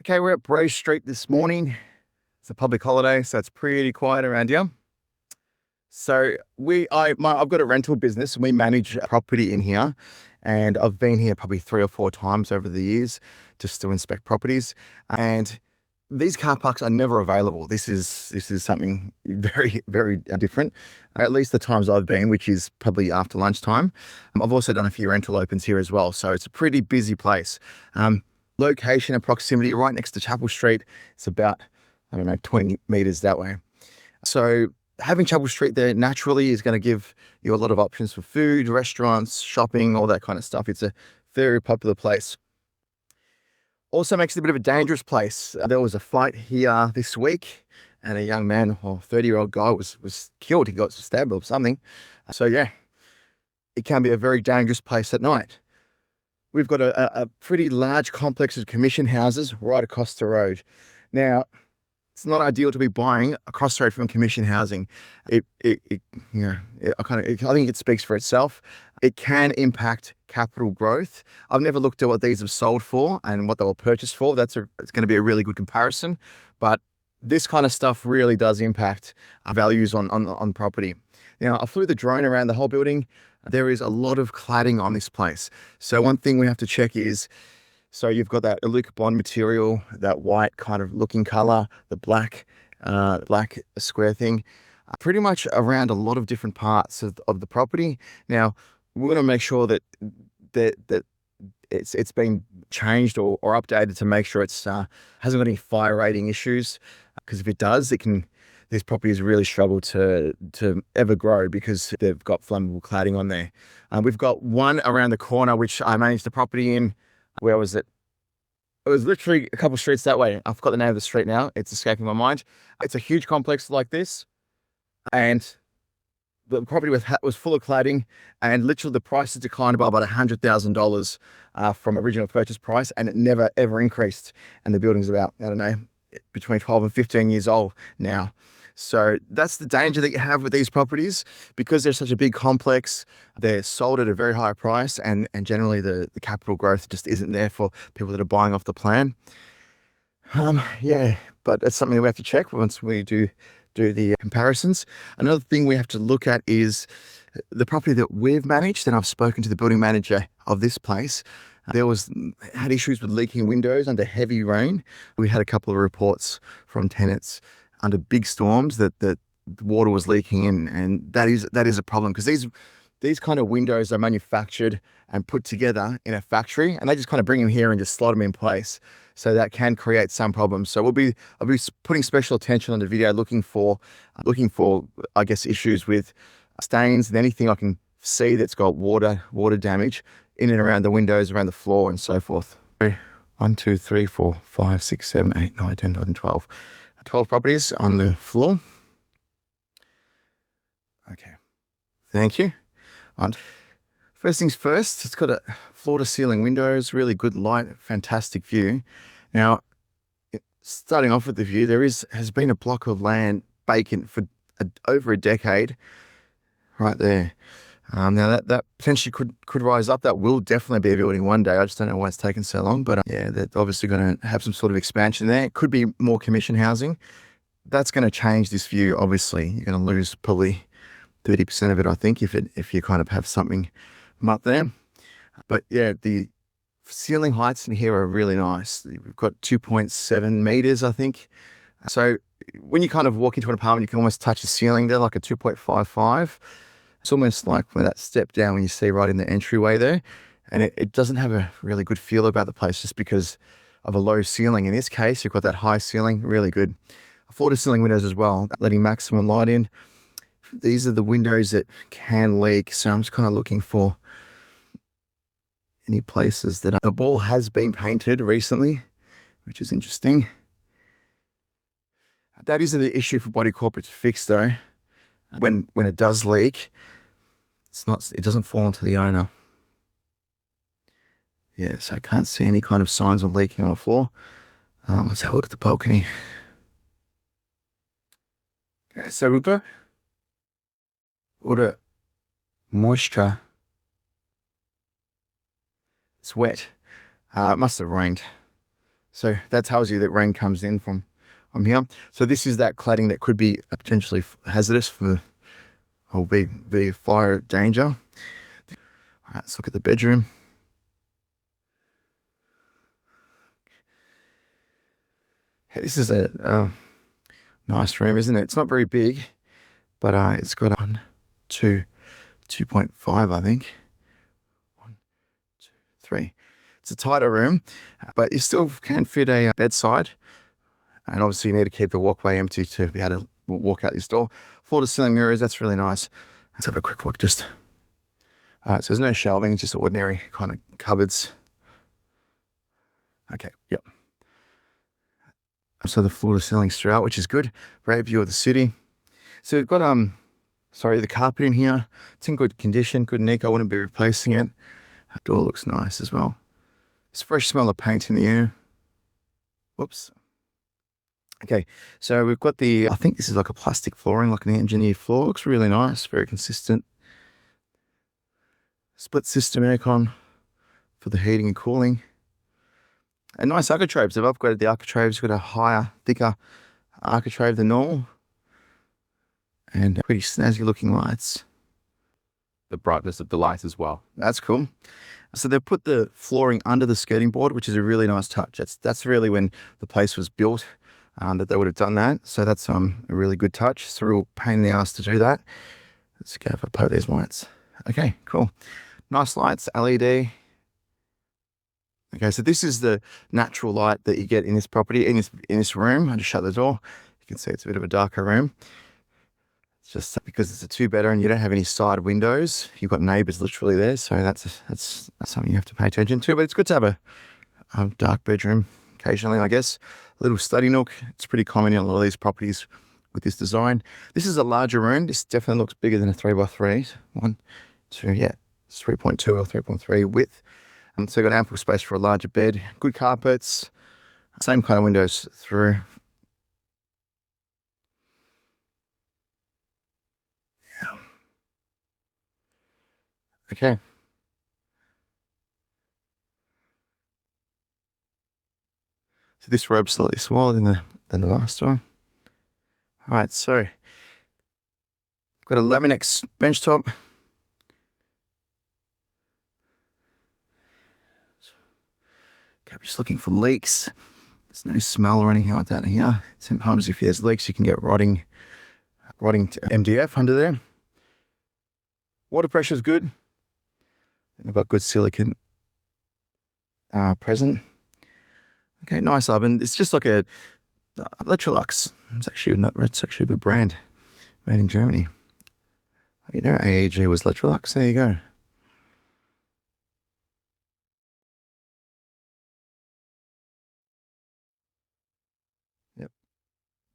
Okay, we're at Bray Street this morning. It's a public holiday, so it's pretty quiet around here. So I've got a rental business and we manage a property in here. And I've been here probably 3 or 4 times over the years just to inspect properties. And these car parks are never available. This is something very, very different. At least the times I've been, which is probably after lunchtime. I've also done a few rental opens here as well. So it's a pretty busy place. Location and proximity right next to Chapel Street. It's about, 20 meters that way. So having Chapel Street there naturally is going to give you a lot of options for food, restaurants, shopping, all that kind of stuff. It's a very popular place. Also makes it a bit of a dangerous place. There was a fight here this week and a young man, or 30-year-old guy was killed. He got stabbed or something. So yeah, it can be a very dangerous place at night. We've got a pretty large complex of commission houses right across the road. Now, it's not ideal to be buying across the road from commission housing. I think it speaks for itself. It can impact capital growth. I've never looked at what these have sold for and what they were purchased for. It's going to be a really good comparison. But this kind of stuff really does impact values on property. Now, I flew the drone around the whole building. There is a lot of cladding on this place. So one thing we have to check is, so you've got that Aluka bond material, that white kind of looking color, the black square thing, pretty much around a lot of different parts of the property. Now, we're going to make sure that it's been changed or updated to make sure it's hasn't got any fire rating issues. Because if it does, these properties really struggle to ever grow because they've got flammable cladding on there. We've got one around the corner, which I managed the property in. Where was it? It was literally a couple of streets that way. I forgot the name of the street now. It's escaping my mind. It's a huge complex like this. And the property was full of cladding, and literally the price has declined by about $100,000 from original purchase price, and it never ever increased. And the building's about, between 12 and 15 years old now. So that's the danger that you have with these properties. Because they're such a big complex, they're sold at a very high price, and generally the capital growth just isn't there for people that are buying off the plan. But it's something that we have to check once we do the comparisons. Another thing we have to look at is the property that we've managed, and I've spoken to the building manager of this place. Had issues with leaking windows under heavy rain. We had a couple of reports from tenants under big storms that the water was leaking in, and that is a problem, because these kind of windows are manufactured and put together in a factory, and they just kind of bring them here and just slot them in place. So that can create some problems. So I'll be putting special attention on the video, looking for I guess issues with stains and anything I can see that's got water damage in and around the windows, around the floor, and so forth. 1, 2, 3, 4, 5, 6, 7, 8, 9, 10, 11, 12. 12 properties on the floor. Okay, thank you. And first things first, it's got a floor-to-ceiling windows, really good light, fantastic view. Now, starting off with the view, has been a block of land vacant for over a decade, right there. Now that potentially could rise up. That will definitely be a building one day. I just don't know why it's taken so long, but they're obviously going to have some sort of expansion there. It could be more commission housing. That's going to change this view. Obviously, you're going to lose probably 30% of it, I think, if you kind of have something up there. But yeah, the ceiling heights in here are really nice. We've got 2.7 meters, I think. So when you kind of walk into an apartment, you can almost touch the ceiling there, like a 2.55. It's almost like when that step down when you see right in the entryway there. And it doesn't have a really good feel about the place just because of a low ceiling. In this case, you've got that high ceiling, really good. Floor-to-ceiling windows as well, letting maximum light in. These are the windows that can leak. So I'm just kind of looking for any places that the wall has been painted recently, which is interesting. That isn't the issue for Body Corporate to fix though. When it does leak, it doesn't fall onto the owner. Yeah, so I can't see any kind of signs of leaking on the floor. Let's have a look at the balcony. Okay, so we've got water, moisture. It's wet. It must have rained. So that tells you that rain comes in from here. So this is that cladding that could be potentially hazardous for, or be fire danger. All right, let's look at the bedroom. Hey, this is a nice room, isn't it? It's not very big, but it's got 2.5, I think. 1, 2, 3. It's a tighter room, but you still can fit a bedside. And obviously you need to keep the walkway empty to be able to walk out this door. Floor to ceiling mirrors, that's really nice. Let's have a quick look. So there's no shelving, just ordinary kind of cupboards. Okay, yep. So the floor to ceiling throughout, which is good. Great view of the city. So we've got the carpet in here. It's in good condition, good nick. I wouldn't be replacing it. The door looks nice as well. It's fresh smell of paint in the air. Whoops. Okay, so we've got I think this is like a plastic flooring, like an engineered floor. Looks really nice, very consistent. Split system aircon for the heating and cooling. And nice architraves. They've upgraded the architraves, got a higher, thicker architrave than normal. And pretty snazzy looking lights. The brightness of the light as well. That's cool. So they've put the flooring under the skirting board, which is a really nice touch. That's really when the place was built that they would have done that. So that's a really good touch. It's a real pain in the ass to do that. Let's go for poke these lights. Okay, cool. Nice lights, LED. Okay, so this is the natural light that you get in this property, in this room. I just shut the door. You can see it's a bit of a darker room. It's just because it's a 2-bedder and you don't have any side windows. You've got neighbours literally there, so that's something you have to pay attention to. But it's good to have a dark bedroom occasionally, I guess. A little study nook. It's pretty common in a lot of these properties with this design. This is a larger room. This definitely looks bigger than a 3x3. 1, 2, yeah, it's 3.2 or 3.3 width. So you've got ample space for a larger bed, good carpets, same kind of windows through. Yeah. Okay. So this robe's slightly smaller than the last one. All right, so got a 11x bench top. Okay, I'm just looking for leaks. There's no smell or anything like that here. Sometimes if there's leaks, you can get rotting to MDF under there. Water pressure is good. I've got good silicon present. Okay, nice oven. It's just like a Electrolux. It's actually a good brand, made in Germany. You know, AEG was Electrolux. There you go. Yep.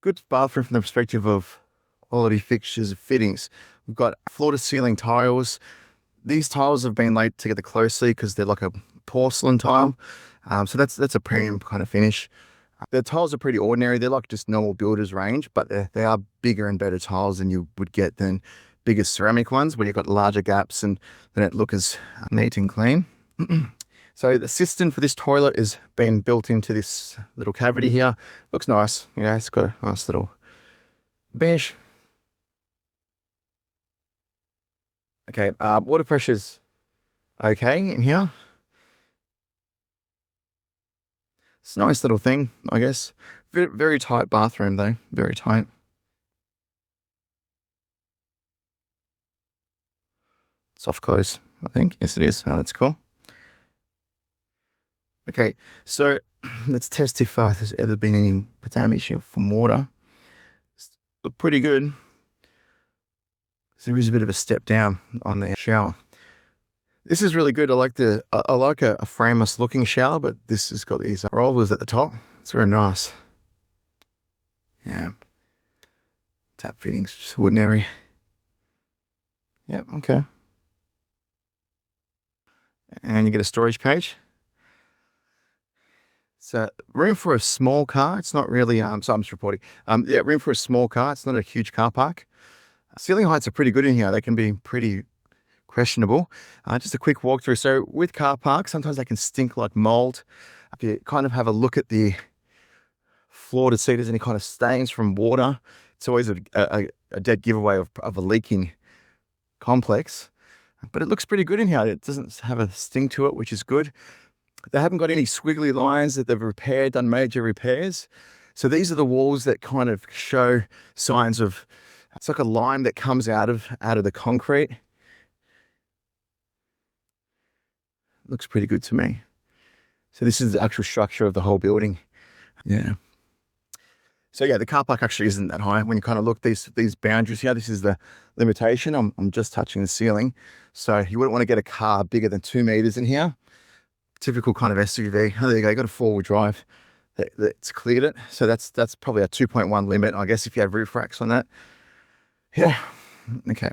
Good bathroom from the perspective of quality fixtures and fittings. We've got floor to ceiling tiles. These tiles have been laid together closely because they're like a porcelain tile. So that's a premium kind of finish. The tiles are pretty ordinary. They're like just normal builder's range, but they are bigger and better tiles than you would get than bigger ceramic ones where you've got larger gaps and they don't look as neat and clean. So the cistern for this toilet is been built into this little cavity here. Looks nice. Yeah, it's got a nice little bench. Okay, water pressure's okay in here. It's a nice little thing, I guess. Very, very tight bathroom though, very tight. Soft close, I think. Yes, it is. Oh, that's cool. Okay, so let's test if there's ever been any damage from water. It's pretty good. So there is a bit of a step down on the shower. This is really good. I like a frameless looking shower, but this has got these rollers at the top. It's very nice. Yeah. Tap fittings, just ordinary. Yep, okay. And you get a storage cage. So room for a small car. It's not really, so I'm just reporting. Yeah, room for a small car. It's not a huge car park. Ceiling heights are pretty good in here. They can be pretty questionable. Just a quick walkthrough. So with car parks, sometimes they can stink like mold. If you kind of have a look at the floor to see if there's any kind of stains from water, it's always a dead giveaway of a leaking complex. But it looks pretty good in here. It doesn't have a sting to it, which is good. They haven't got any squiggly lines that they've repaired, done major repairs. So these are the walls that kind of show signs of, it's like a line that comes out of the concrete. Looks pretty good to me. So this is the actual structure of the whole building. Yeah. So yeah, the car park actually isn't that high. When you kind of look these boundaries here, this is the limitation. I'm just touching the ceiling. So you wouldn't want to get a car bigger than 2 meters in here. Typical kind of SUV. Oh, there you go. You got a 4-wheel drive that's cleared it. So that's probably a 2.1 limit, I guess, if you have roof racks on that. Yeah. Okay.